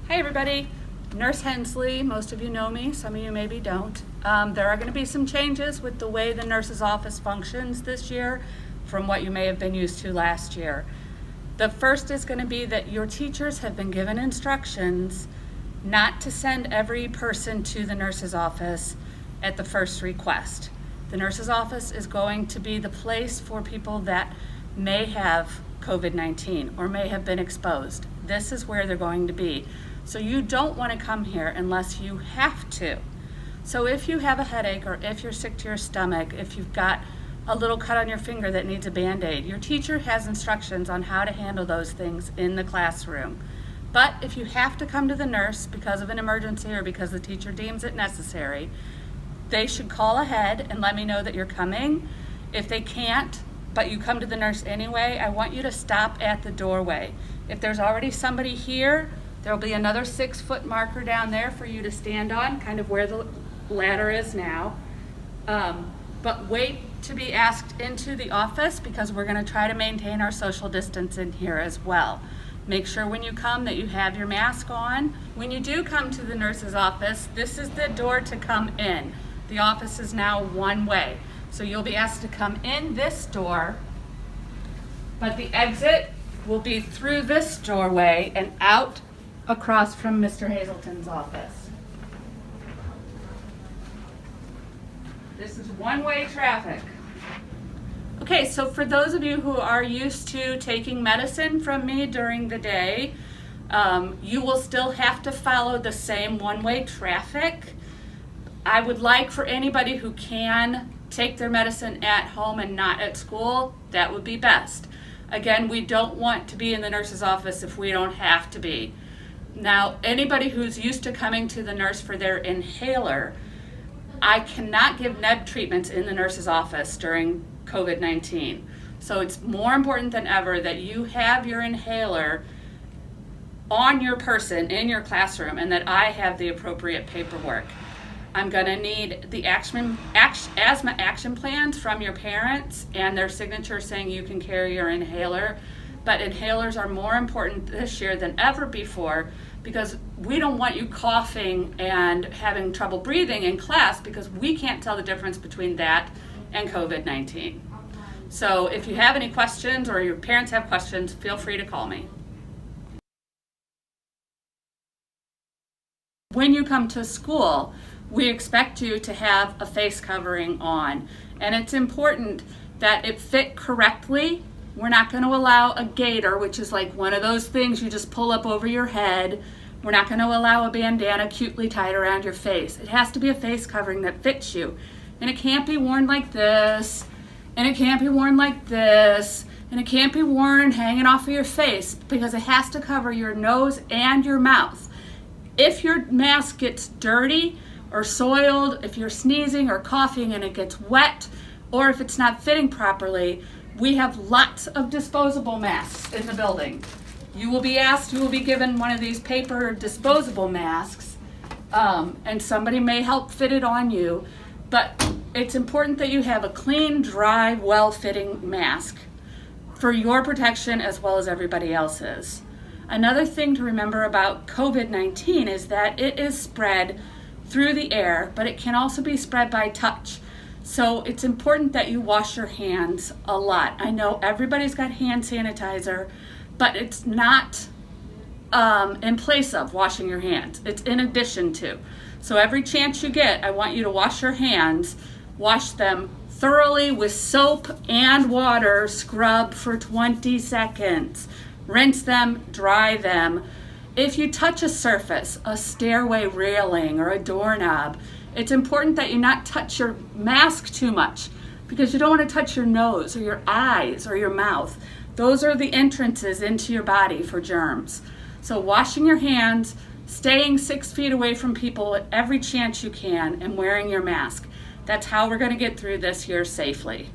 Hi everybody, Nurse Hensley. Most of you know me, some of you maybe don't. There are going to be some changes with the way the nurse's office functions this year from what you may have been used to last year. The first is going to be that your teachers have been given instructions not to send every person to the nurse's office at the first request. The nurse's office is going to be the place for people that may have COVID-19 or may have been exposed. This is where they're going to be. So you don't want to come here unless you have to. So if you have a headache or if you're sick to your stomach, if you've got a little cut on your finger that needs a Band-Aid, your teacher has instructions on how to handle those things in the classroom. But if you have to come to the nurse because of an emergency or because the teacher deems it necessary, they should call ahead and let me know that you're coming. If they can't, but you come to the nurse anyway, I want you to stop at the doorway. If there's already somebody here, there'll be another 6-foot marker down there for you to stand on, kind of where the ladder is now. But wait to be asked into the office because we're going to try to maintain our social distance in here as well. Make sure when you come that you have your mask on. When you do come to the nurse's office, this is the door to come in. The office is now one way. So you'll be asked to come in this door, but the exit will be through this doorway and out across from Mr. Hazelton's office. This is one-way traffic. Okay, so for those of you who are used to taking medicine from me during the day, you will still have to follow the same one-way traffic. I would like for anybody who can take their medicine at home and not at school, that would be best. Again, we don't want to be in the nurse's office if we don't have to be. Now, anybody who's used to coming to the nurse for their inhaler, I cannot give neb treatments in the nurse's office during COVID-19. So it's more important than ever that you have your inhaler on your person in your classroom and that I have the appropriate paperwork. I'm going to need the asthma action plans from your parents and their signature saying you can carry your inhaler. But inhalers are more important this year than ever before because we don't want you coughing and having trouble breathing in class because we can't tell the difference between that and COVID-19. So if you have any questions or your parents have questions, feel free to call me. When you come to school, we expect you to have a face covering on, and it's important that it fit correctly. We're not going to allow a gaiter, which is like one of those things you just pull up over your head. We're not going to allow a bandana cutely tied around your face. It has to be a face covering that fits you, and it can't be worn like this, and it can't be worn like this, and it can't be worn hanging off of your face because it has to cover your nose and your mouth. If your mask gets dirty or soiled, if you're sneezing or coughing and it gets wet, or if it's not fitting properly, we have lots of disposable masks in the building. You will be asked, you will be given one of these paper disposable masks, and somebody may help fit it on you, but it's important that you have a clean, dry, well-fitting mask for your protection as well as everybody else's. Another thing to remember about COVID-19 is that it is spread through the air, but it can also be spread by touch. So it's important that you wash your hands a lot. I know everybody's got hand sanitizer, but it's not in place of washing your hands. It's in addition to. So every chance you get, I want you to wash your hands. Wash them thoroughly with soap and water. Scrub for 20 seconds. Rinse them, dry them. If you touch a surface, a stairway railing or a doorknob, it's important that you not touch your mask too much because you don't want to touch your nose or your eyes or your mouth. Those are the entrances into your body for germs. So washing your hands, staying 6 feet away from people at every chance you can, and wearing your mask. That's how we're going to get through this year safely.